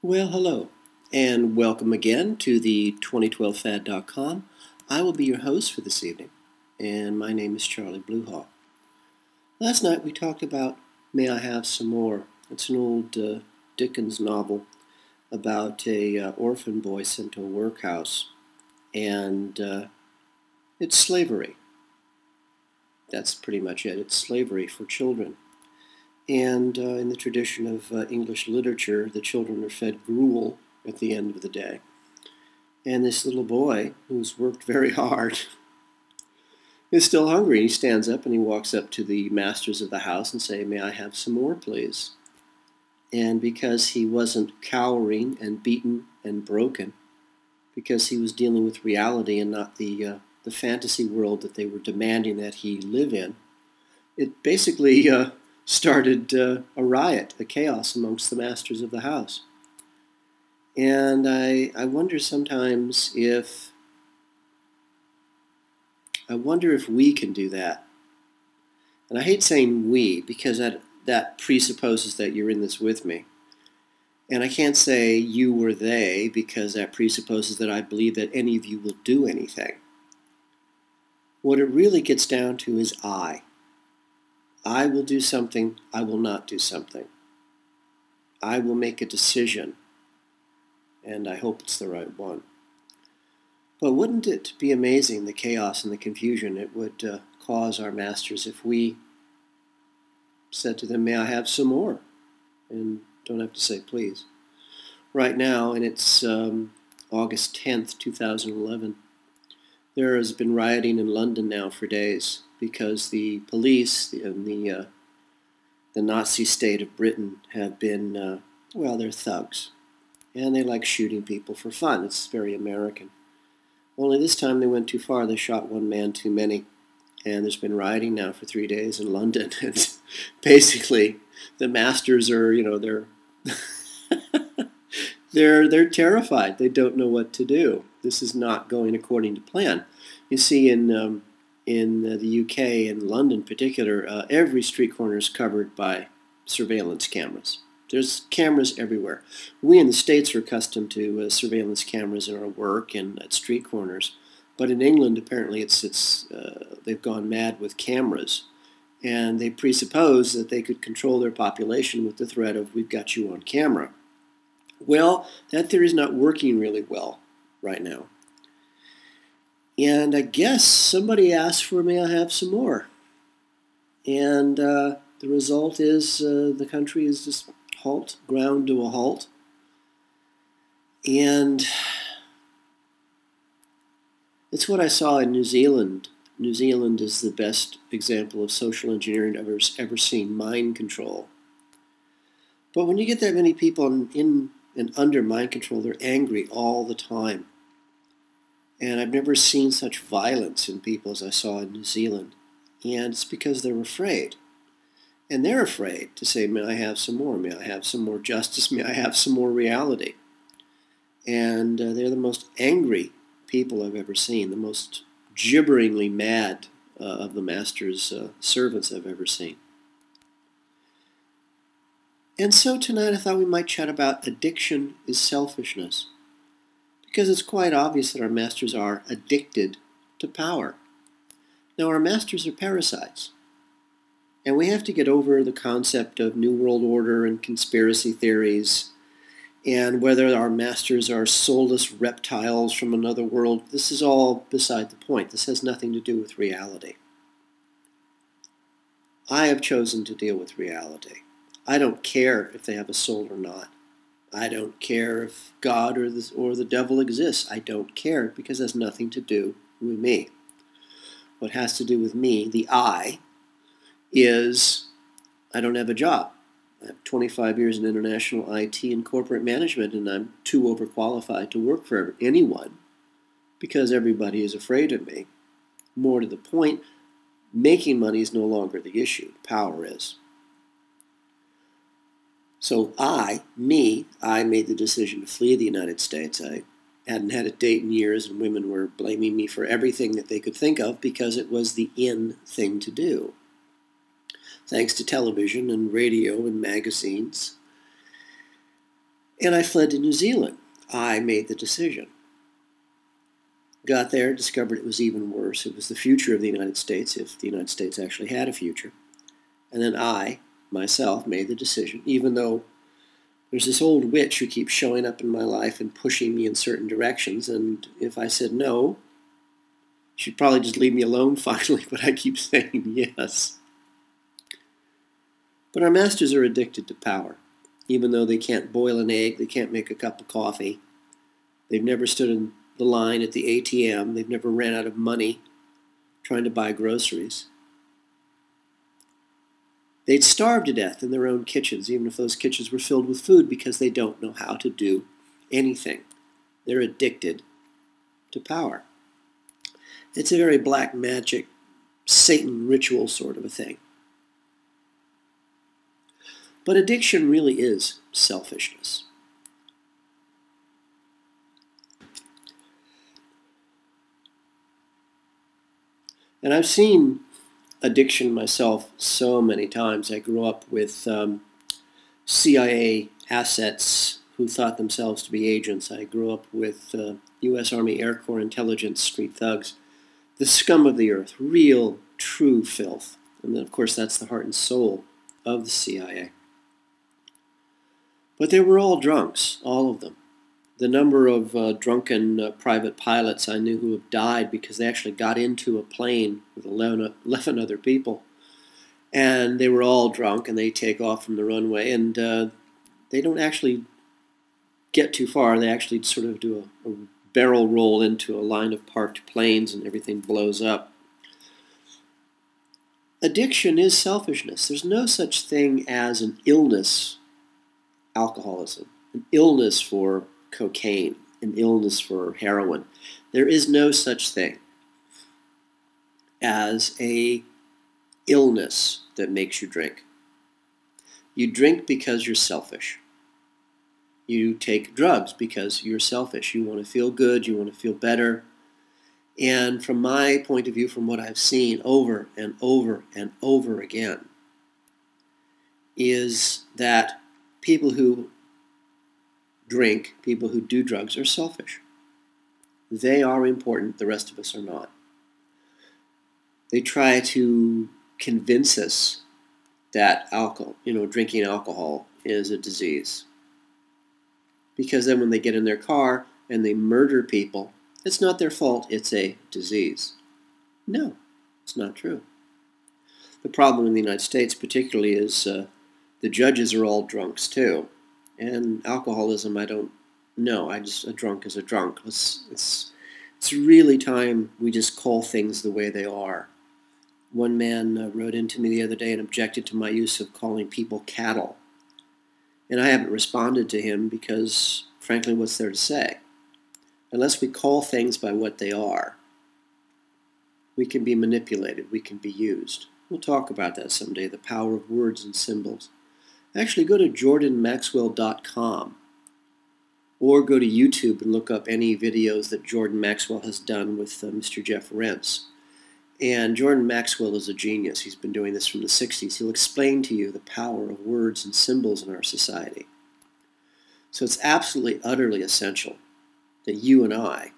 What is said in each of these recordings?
Well, hello, and welcome again to the 2012fad.com. I will be your host for this evening, and my name is Charlie Bluehawk. Last night we talked about May I Have Some More. It's an old Dickens novel about a orphan boy sent to a workhouse, and it's slavery. That's pretty much it. It's slavery for children. And in the tradition of English literature, the children are fed gruel at the end of the day. And this little boy, who's worked very hard, is still hungry. He stands up and he walks up to the masters of the house and says, "May I have some more, please?" And because he wasn't cowering and beaten and broken, because he was dealing with reality and not the fantasy world that they were demanding that he live in, it basically started a riot, a chaos amongst the masters of the house. And I wonder sometimes if we can do that. And I hate saying we because that presupposes that you're in this with me. And I can't say you or they because that presupposes that I believe that any of you will do anything. What it really gets down to is I. I will do something, I will not do something. I will make a decision, and I hope it's the right one. But wouldn't it be amazing, the chaos and the confusion it would cause our masters if we said to them, "May I have some more?" And don't have to say please. Right now, and it's August 10th, 2011, there has been rioting in London now for days because the police and the Nazi state of Britain have been, well, they're thugs. And they like shooting people for fun. It's very American. Only this time they went too far. They shot one man too many. And there's been rioting now for 3 days in London. And basically, the masters are, they're terrified. They don't know what to do. This is not going according to plan. You see, in the UK, in London in particular, every street corner is covered by surveillance cameras. There's cameras everywhere. We in the States are accustomed to surveillance cameras in our work and at street corners, but in England apparently they've gone mad with cameras, and they presuppose that they could control their population with the threat of "we've got you on camera." Well, that theory is not working really well right now. And I guess somebody asked for "May I have some more?" And the result is the country is just ground to a halt. And it's what I saw in New Zealand. New Zealand is the best example of social engineering I've ever seen, mind control. But when you get that many people in and under mind control, they're angry all the time. And I've never seen such violence in people as I saw in New Zealand. And it's because they're afraid. And they're afraid to say, "May I have some more? May I have some more justice? May I have some more reality?" And they're the most angry people I've ever seen, the most gibberingly mad of the master's servants I've ever seen. And so tonight I thought we might chat about addiction is selfishness. Because it's quite obvious that our masters are addicted to power. Now, our masters are parasites. And we have to get over the concept of New World Order and conspiracy theories and whether our masters are soulless reptiles from another world. This is all beside the point. This has nothing to do with reality. I have chosen to deal with reality. I don't care if they have a soul or not. I don't care if God or the devil exists. I don't care because it has nothing to do with me. What has to do with me, the I, is I don't have a job. I have 25 years in international IT and corporate management, and I'm too overqualified to work for anyone because everybody is afraid of me. More to the point, making money is no longer the issue. Power is. So I made the decision to flee the United States. I hadn't had a date in years, and women were blaming me for everything that they could think of because it was the in thing to do. Thanks to television and radio and magazines And I fled to New Zealand. I made the decision. Got there, discovered it was even worse. It was the future of the United States, if the United States actually had a future. And then I, myself, made the decision, even though there's this old witch who keeps showing up in my life and pushing me in certain directions, and if I said no, she'd probably just leave me alone finally, but I keep saying yes. But our masters are addicted to power. Even though they can't boil an egg, they can't make a cup of coffee, they've never stood in the line at the ATM, they've never ran out of money trying to buy groceries. They'd starve to death in their own kitchens, even if those kitchens were filled with food, because they don't know how to do anything. They're addicted to power. It's a very black magic, Satan ritual sort of a thing. But addiction really is selfishness. And I've seen addiction myself so many times. I grew up with CIA assets who thought themselves to be agents. I grew up with U.S. Army Air Corps intelligence street thugs, the scum of the earth, real, true filth. And then, of course, that's the heart and soul of the CIA. But they were all drunks, all of them. The number of drunken private pilots I knew who have died because they actually got into a plane with 11 other people, and they were all drunk, and they take off from the runway, and they don't actually get too far. They actually sort of do a barrel roll into a line of parked planes, and everything blows up. Addiction is selfishness. There's no such thing as an illness, alcoholism, an illness for cocaine, an illness for heroin. There is no such thing as a illness that makes you drink. You drink because you're selfish. You take drugs because you're selfish. You want to feel good, you want to feel better. And from my point of view, from what I've seen over and over and over again, is that people who drink, people who do drugs, are selfish. They are important, the rest of us are not. They try to convince us that drinking alcohol is a disease. Because then when they get in their car and they murder people, it's not their fault, it's a disease. No, it's not true. The problem in the United States particularly is the judges are all drunks too. And alcoholism, I don't know. A drunk is a drunk. It's really time we just call things the way they are. One man wrote into me the other day and objected to my use of calling people cattle. And I haven't responded to him because, frankly, what's there to say? Unless we call things by what they are, we can be manipulated, we can be used. We'll talk about that someday, the power of words and symbols. Actually, go to jordanmaxwell.com or go to YouTube and look up any videos that Jordan Maxwell has done with Mr. Jeff Rentz. And Jordan Maxwell is a genius. He's been doing this from the 60s. He'll explain to you the power of words and symbols in our society. So it's absolutely, utterly essential that you and I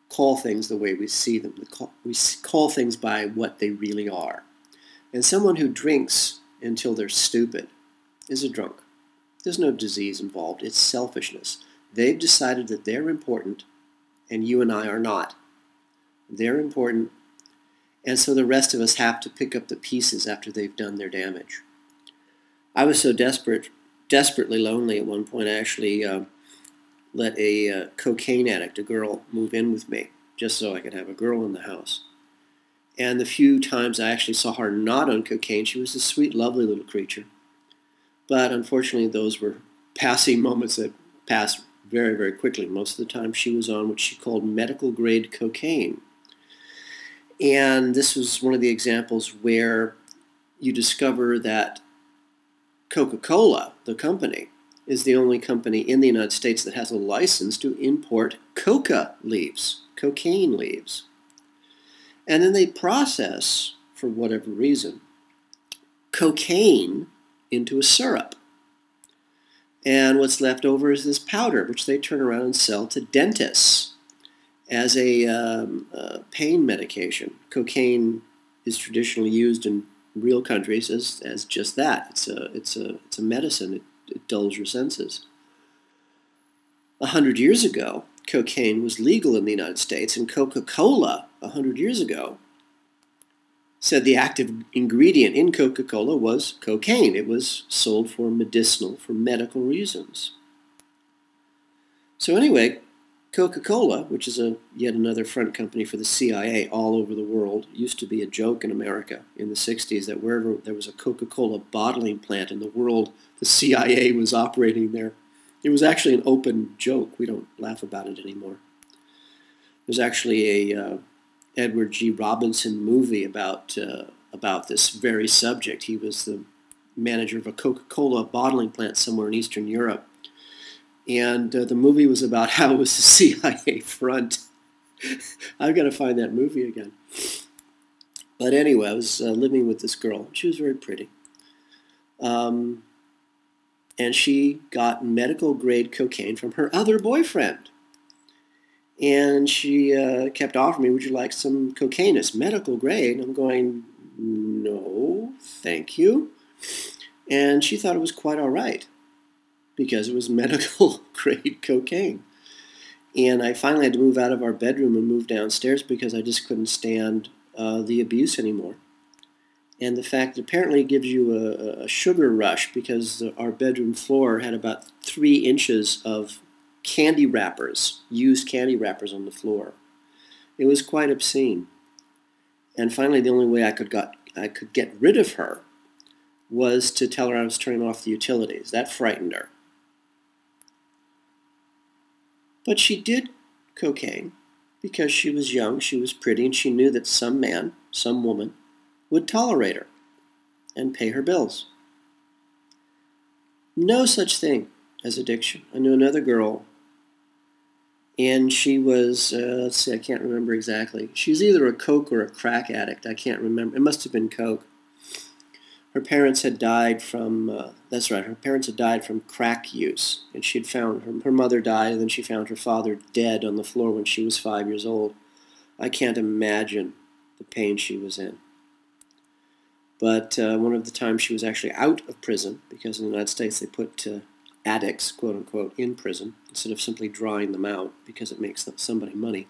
call things the way we see them. We call things by what they really are. And someone who drinks until they're stupid is a drunk. There's no disease involved. It's selfishness. They've decided that they're important, and you and I are not. They're important, and so the rest of us have to pick up the pieces after they've done their damage. I was so desperately lonely at one point, I actually let a cocaine addict, a girl, move in with me, just so I could have a girl in the house. And the few times I actually saw her not on cocaine, she was a sweet, lovely little creature. But unfortunately, those were passing moments that passed very, very quickly. Most of the time she was on what she called medical-grade cocaine. And this was one of the examples where you discover that Coca-Cola, the company, is the only company in the United States that has a license to import coca leaves, cocaine leaves. And then they process, for whatever reason, cocaine into a syrup. And what's left over is this powder, which they turn around and sell to dentists as a pain medication. Cocaine is traditionally used in real countries as just that. It's a medicine. It dulls your senses. 100 years ago, cocaine was legal in the United States, and Coca-Cola 100 years ago said the active ingredient in Coca-Cola was cocaine. It was sold for medical reasons. So anyway, Coca-Cola, which is yet another front company for the CIA all over the world, used to be a joke in America in the 60s that wherever there was a Coca-Cola bottling plant in the world, the CIA was operating there. It was actually an open joke. We don't laugh about it anymore. There's actually a Edward G. Robinson movie about this very subject. He was the manager of a Coca-Cola bottling plant somewhere in Eastern Europe. And the movie was about how it was the CIA front. I've got to find that movie again. But anyway, I was living with this girl. She was very pretty. And she got medical-grade cocaine from her other boyfriend. And she kept offering me, would you like some cocaine? It's medical grade. I'm going, no, thank you. And she thought it was quite all right because it was medical grade cocaine. And I finally had to move out of our bedroom and move downstairs because I just couldn't stand the abuse anymore. And the fact that apparently it gives you a sugar rush because our bedroom floor had about 3 inches of candy wrappers, used candy wrappers on the floor. It was quite obscene. And finally, the only way I could get rid of her was to tell her I was turning off the utilities. That frightened her. But she did cocaine because she was young, she was pretty, and she knew that some man, some woman, would tolerate her and pay her bills. No such thing as addiction. I knew another girl, and she was, let's see, I can't remember exactly. She was either a coke or a crack addict. I can't remember. It must have been coke. Her parents had died from, that's right, her parents had died from crack use. And she had found, her mother died, and then she found her father dead on the floor when she was 5 years old. I can't imagine the pain she was in. But one of the times she was actually out of prison, because in the United States they put addicts, quote unquote, in prison, instead of simply drawing them out, because it makes somebody money.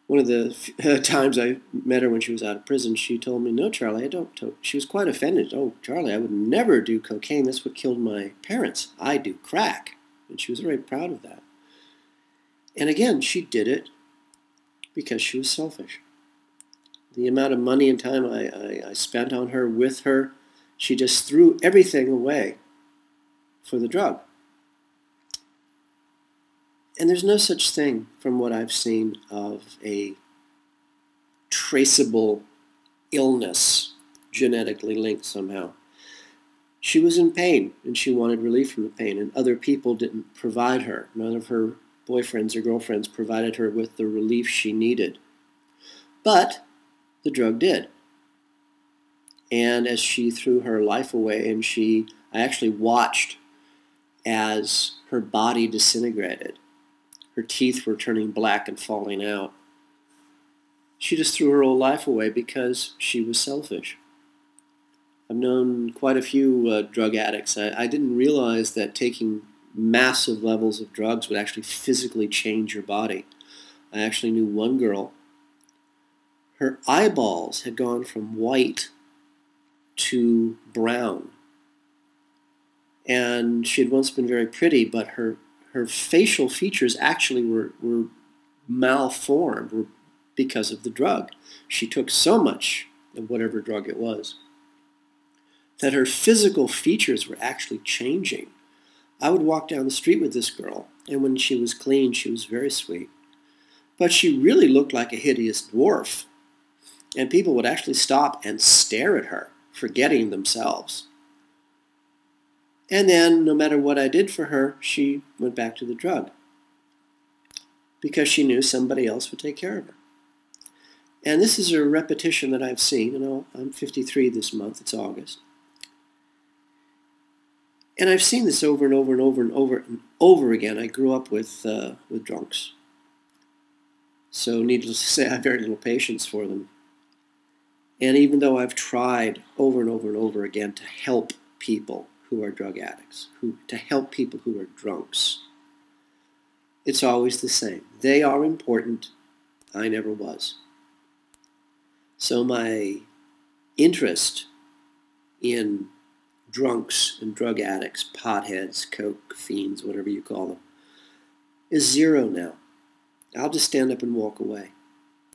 One of the times I met her when she was out of prison, she told me, no, Charlie, I don't. She was quite offended. Oh, Charlie, I would never do cocaine. That's what killed my parents. I do crack. And she was very proud of that. And again, she did it because she was selfish. The amount of money and time I spent on her, with her, she just threw everything away for the drug. And there's no such thing, from what I've seen, of a traceable illness, genetically linked somehow. She was in pain, and she wanted relief from the pain, and other people didn't provide her. None of her boyfriends or girlfriends provided her with the relief she needed. But the drug did. And as she threw her life away, and I actually watched as her body disintegrated. Her teeth were turning black and falling out. She just threw her whole life away because she was selfish. I've known quite a few drug addicts. I didn't realize that taking massive levels of drugs would actually physically change your body. I actually knew one girl. Her eyeballs had gone from white to brown. And she had once been very pretty, but her facial features actually were malformed because of the drug. She took so much of whatever drug it was that her physical features were actually changing. I would walk down the street with this girl, and when she was clean, she was very sweet. But she really looked like a hideous dwarf. And people would actually stop and stare at her, forgetting themselves. And then, no matter what I did for her, she went back to the drug because she knew somebody else would take care of her. And this is a repetition that I've seen. I'm 53 this month. It's August. And I've seen this over and over and over and over and over again. I grew up with drunks. So needless to say, I have very little patience for them. And even though I've tried over and over and over again to help people who are drug addicts, to help people who are drunks, it's always the same. They are important. I never was. So my interest in drunks and drug addicts, potheads, coke fiends, whatever you call them, is zero now. I'll just stand up and walk away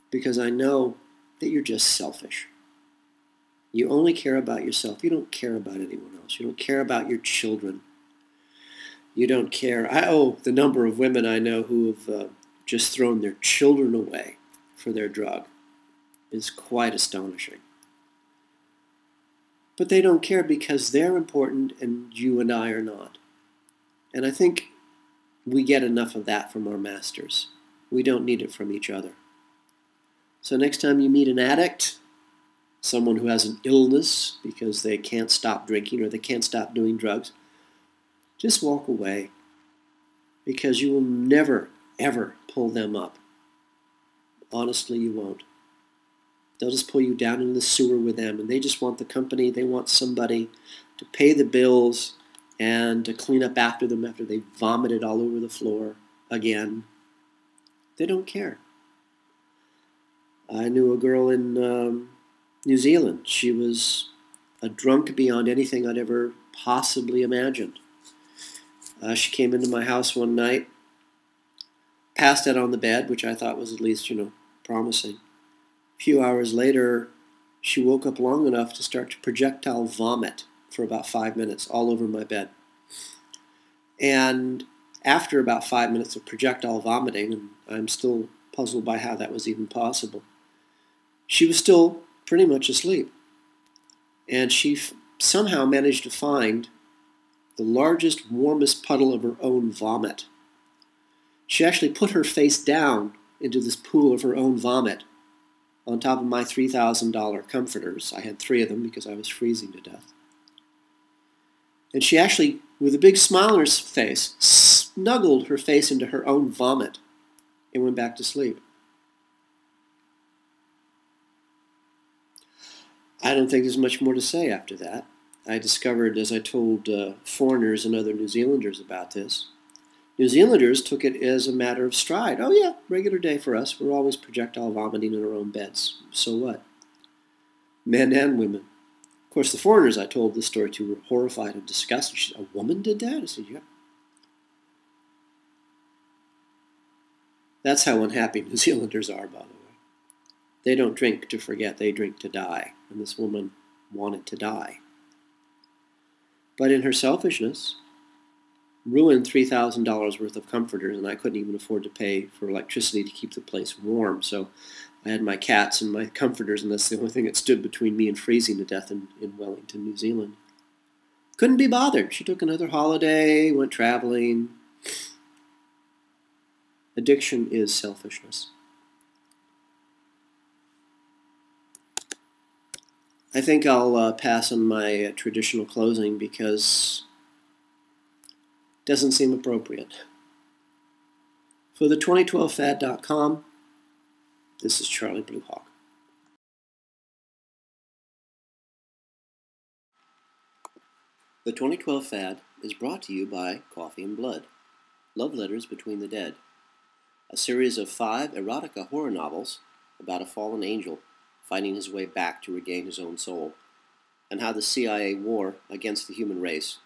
because I know that you're just selfish. You only care about yourself. You don't care about anyone else. You don't care about your children. You don't care. The number of women I know who have just thrown their children away for their drug is quite astonishing. But they don't care because they're important and you and I are not. And I think we get enough of that from our masters. We don't need it from each other. So next time you meet an addict, someone who has an illness because they can't stop drinking or they can't stop doing drugs, just walk away because you will never, ever pull them up. Honestly, you won't. They'll just pull you down into the sewer with them, and they just want the company. They want somebody to pay the bills and to clean up after them after they vomited all over the floor again. They don't care. I knew a girl in New Zealand. She was a drunk beyond anything I'd ever possibly imagined. She came into my house one night, passed out on the bed, which I thought was at least, promising. A few hours later, she woke up long enough to start to projectile vomit for about 5 minutes all over my bed. And after about 5 minutes of projectile vomiting, and I'm still puzzled by how that was even possible, she was still pretty much asleep. And she somehow managed to find the largest, warmest puddle of her own vomit. She actually put her face down into this pool of her own vomit on top of my $3,000 comforters. I had 3 of them because I was freezing to death. And she actually, with a big smile on her face, snuggled her face into her own vomit and went back to sleep. I don't think there's much more to say after that. I discovered, as I told foreigners and other New Zealanders about this, New Zealanders took it as a matter of stride. Oh yeah, regular day for us. We're always projectile vomiting in our own beds. So what? Men and women. Of course, the foreigners I told this story to were horrified and disgusted. She said, "A woman did that?" I said, "Yeah." That's how unhappy New Zealanders are, by the way. They don't drink to forget. They drink to die. And this woman wanted to die. But in her selfishness, ruined $3,000 worth of comforters, and I couldn't even afford to pay for electricity to keep the place warm. So I had my cats and my comforters, and that's the only thing that stood between me and freezing to death in Wellington, New Zealand. Couldn't be bothered. She took another holiday, went traveling. Addiction is selfishness. I think I'll pass on my traditional closing because it doesn't seem appropriate. For the 2012fad.com, this is Charlie Blue Hawk. The 2012 Fad is brought to you by Coffee and Blood, Love Letters Between the Dead, a series of 5 erotica horror novels about a fallen angel finding his way back to regain his own soul, and how the CIA war against the human race,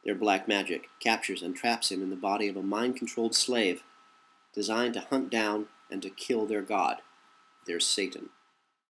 their black magic, captures and traps him in the body of a mind-controlled slave designed to hunt down and to kill their god, their Satan.